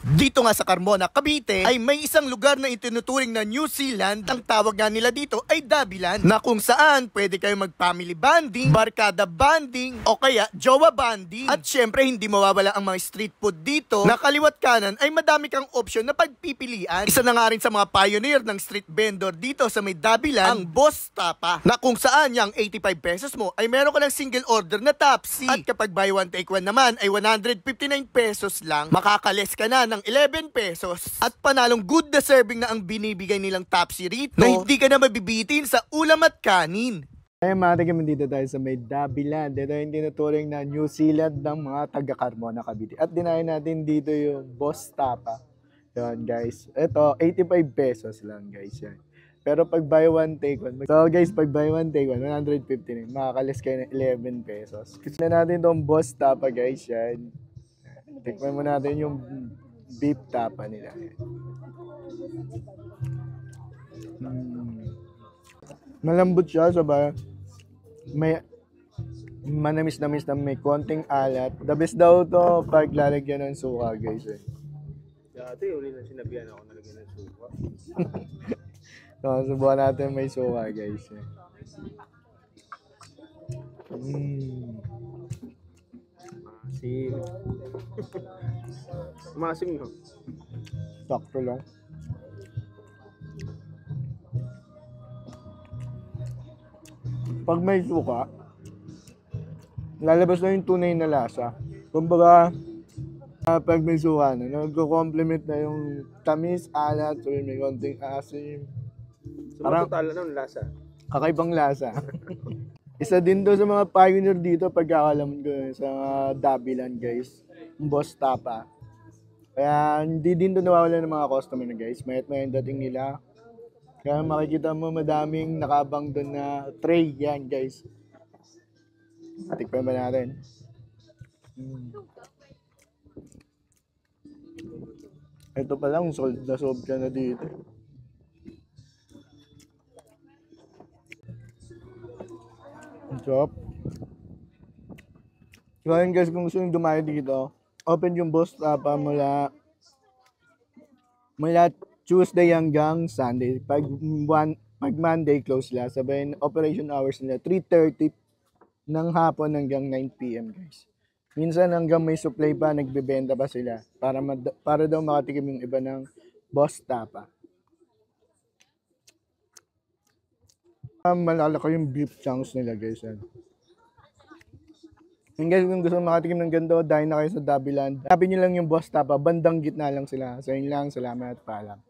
Dito nga sa Carmona, Cavite ay may isang lugar na itinuturing na New Zealand. Ang tawag nga nila dito ay Dabilan, na kung saan pwede kayo mag-family bonding, barkada bonding, o kaya jowa bonding. At syempre hindi mawawala ang mga street food dito na kaliwat kanan ay madami kang option na pagpipilian. Isa na nga rin sa mga pioneer ng street vendor dito sa may Dabilan, ang Boss Tapa, na kung saan yung 85 pesos mo ay meron ka ng single order na Tapsi. At kapag buy one take one naman ay 159 pesos lang. Makakales ka na ng 11 pesos. At panalong good na serving na ang binibigay nilang Tapsi rito, na hindi ka na mabibitin sa ulam at kanin. Ay mga taga, dito tayo sa may Dabilan. Dito yung tinuturing na New Zealand ng mga taga Carmona, Cavite. At dinahin natin dito yung Boss Tapa. Yan guys. Ito, 85 pesos lang guys yan. Pero pag buy one take one, so guys, pag buy one take one, 159. Makakalis kayo ng 11 pesos. Kasi na natin itong Boss Tapa guys yan. Tikman mo natin yung beef tapa nila. Malambot siya, sabay. May manamis-namis na may konting alat. The best daw to pag lalagyan ng suka, guys. Dati, uli na sinabihan ako nalagyan ng suka. So, subukan natin may suka, guys. Masim. Masim, no? Sakto lang. Pag may suka, lalabas na yung tunay na lasa. Kumbaga, pag may suka na, nagko-complement na yung tamis, alat, so may konting asim. So, parang total ng lasa. Kakaibang lasa. Isa din to sa mga pioneer dito pagkakalaman ko sa Dabilan guys. Boss Tapa. Kaya hindi din to nawawala ng mga customer na guys. Mayat dating nila. Kaya makikita mo madaming nakabang doon na tray yan guys. Tikpan ba natin? Ito pa lang, sold ka na dito. Chop. So ayun guys, kung gusto nyo dumayo dito, open yung Boss Tapa mula Tuesday hanggang Sunday. Pag Monday, close sila. Sabihin, operation hours nila, 3:30 ng hapon hanggang 9 PM guys. Minsan hanggang may supply pa, nagbebenta pa sila para daw makatikim yung iba ng Boss Tapa. Malalaki yung beef chunks nila guys. And guys, kung gusto makatikim ng ganito, dahil na kayo sa Dabilan, hanapin nyo lang yung Boss Tapa, bandang gitna lang sila. So yun lang, salamat, paalam.